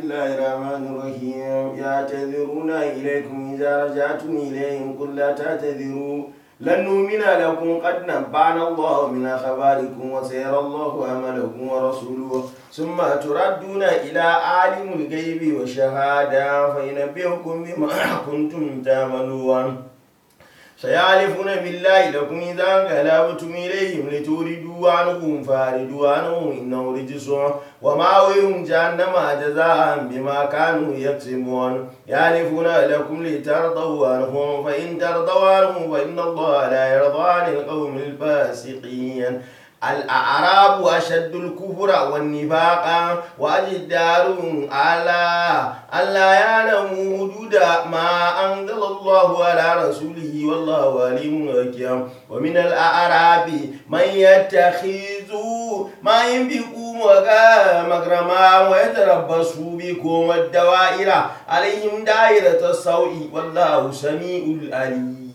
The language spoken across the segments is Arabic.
الله الرحمن الرحيم يعتذرون إليكم إذا رجعتم إليهم قل لا تعتذروا لن نؤمن لكم قد نبأنا الله من أخباركم وسيرى الله عملكم ورسوله ثم تردون إلى عالم الغيب والشهادة فينبئكم بما كنتم تعملون سيحلفون بالله لكم إذا انقلبتم إليهم لتوردوا عنهم فاردوا عنهم إنه رجس ومأواهم جهنم جزاء بما كانوا يكسبون يحلفون لكم لترضوا عنهم فإن ترضوا عنهم فإن الله لا يرضى عن القوم الفاسقين الأعراب أشد الكفر والنفاق وأجدار على ألا يعلموا حدود ما أنزل الله على رسوله والله عليم حكيم ومن الأعراب من يتخذ ما ينفقون مغرما ويتربص بكم الدوائر عليهم دائرة السوء والله سميع عليم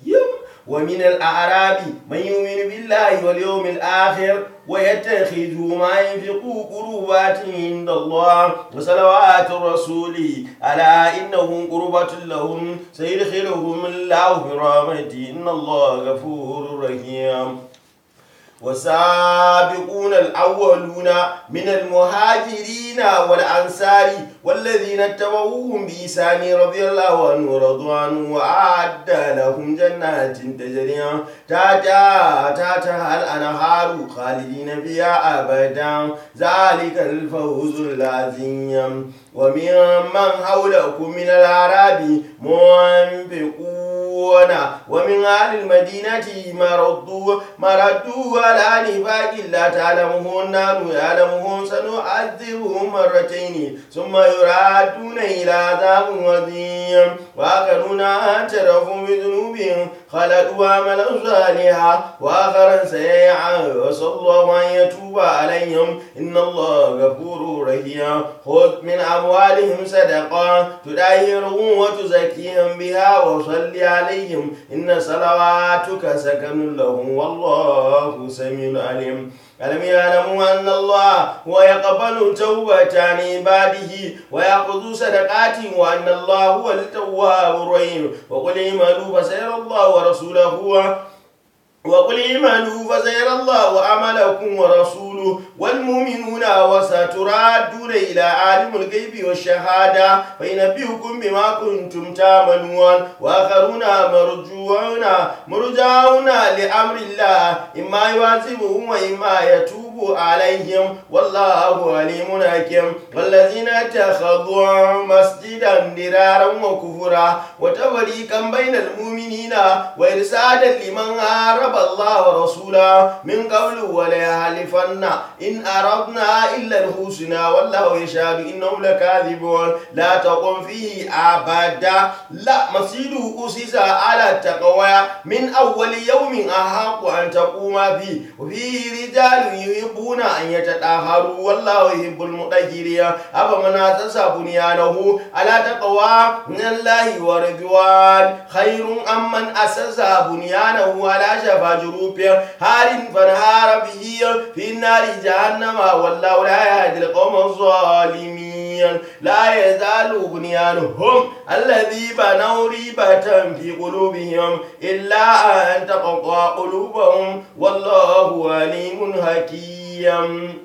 ومن الأعراب من يؤمن بالله واليوم الآخر ويتخذ ما ينفق قربات عند الله وصلوات الرسول ألا إنهم قربة لهم سيدخلهم الله برحمته إن الله غفور رحيم والسابقون الأولون من المهاجرين والأنصار والذين اتبعوهم بإحسان رضي الله عنه ورضوا عنه وأعد لهم جنات تجري تحتها الأنهار خالدين فيها أبدا ذلك الفوز العظيم ومن حولكم من الأعراب منفقون ومن أهل المدينة مردوا على نفاق لا تعلمون نحن يعلمون سنعذبهم مرتين ثم يرادون إلى عذاب عظيم وآخرون اعترفوا بذنوبهم خلقوا عملا صالحا وآخر سيئا وصلى الله أن يتوب عليهم إن الله غفور رحيم خذ من أموالهم صدقة تطهرهم وتزكيهم بها وصل عليهم إن صلواتك سكن لهم والله سميع عليم ألم يعلموا أن الله هو يقبل توبة عن عباده ويأخذ صدقات وأن الله هو التواب الرحيم وقل اعملوا فسيرى الله ورسوله فسيرى الله عملكم ورسوله والمؤمنون وستردون إلى عالم الغيب والشهادة فينبئكم بما كنتم تعملون وآخرون مرجعون لأمر الله إما يعذبهم وإما يتوب عليهم والله عليم حكيم والذين اتخذوا مسجدا ضرارا وكفرا وتفريقا بين المؤمنين وإرسادا لمن حارب الله ورسوله من قبل ولا يحلفن إن أردنا إلا الحسنى والله يشهد إنهم لكاذبون لا تقم فيه أبدا لا مسجد أسس على التقوى من أول يوم أحق أن تقوم فيه وفيه رجال يحبون أن يتطهروا والله يحب المطهرين أفمن أسس بنيانه على تقوى من الله ورضوان خير أم من أسس بنيانه على شفا جروب هار فانهار به في النار جهنم والله لا يهدي القوم الظالمين لا يزال بنيانهم الذي بنوا ريبة في قلوبهم إلا أن تقطع قلوبهم والله عليم حكيم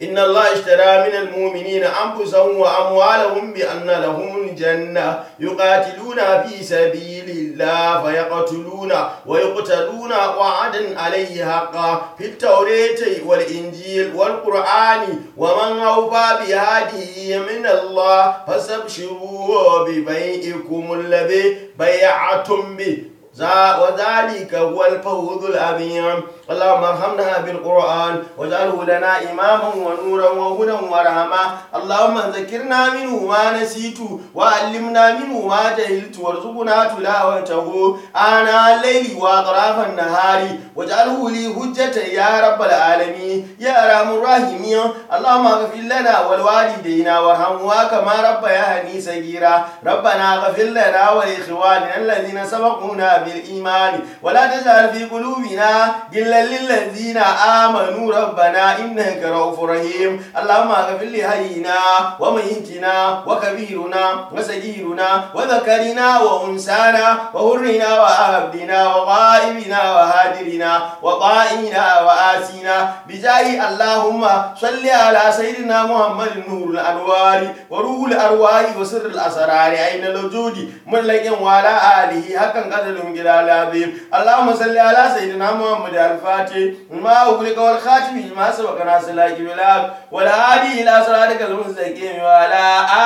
إن الله اشترى من المؤمنين أنفسهم وأموالهم بأن لهم الجنة يقاتلون في سبيل الله فيقتلون ويقتلون وعدا عليه حقا في التوراة والإنجيل والقرآن ومن أوفى بهذه من الله فاستبشروا ببيعكم الذي بيعتم به وذلك هو الفوز العظيم اللهم ارحمنا بالقرآن واجعله لنا إماما ونورا وهدى ورحمة اللهم ذكرنا منه ما نسيت وعلمنا منه ما جهلت وارزقنا تلاوته آناء الليل وأطراف النهار واجعله لي حجة يا رب العالمين يا أرحم الراحمين اللهم اغفر لنا ولوالدينا وارحمهما كما ربياني صغيرا ربنا اغفر لنا ولإخواننا الذين سبقونا بالإيمان ولا تجعل في قلوبنا غلا إلا للذين آمنوا ربنا إنك رؤوف رحيم اللهم اغفر لحينا وميتنا وكبيرنا وصغيرنا وذكرنا وأنثانا وحرنا وعبدنا وغائبنا وهادرنا وطائنا وآسينا بجاه اللهم صل على سيدنا محمد نور الأنوار وروح الأرواح وسر الأسرار عين الوجود ملك وعلى آله حقا قدر جلال العظيم اللهم صل على سيدنا محمد الفاتح ما أغلق والخاتم ما سبق ناصر الحق بالحق والهادي إلى صراطك المستقيم وعلى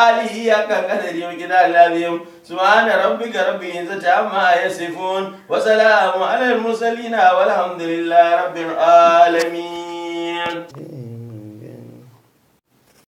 آله حقا قدر جلال العظيم سبحان ربك رب العزة عما يصفون وسلام على المرسلين والحمد لله رب العالمين.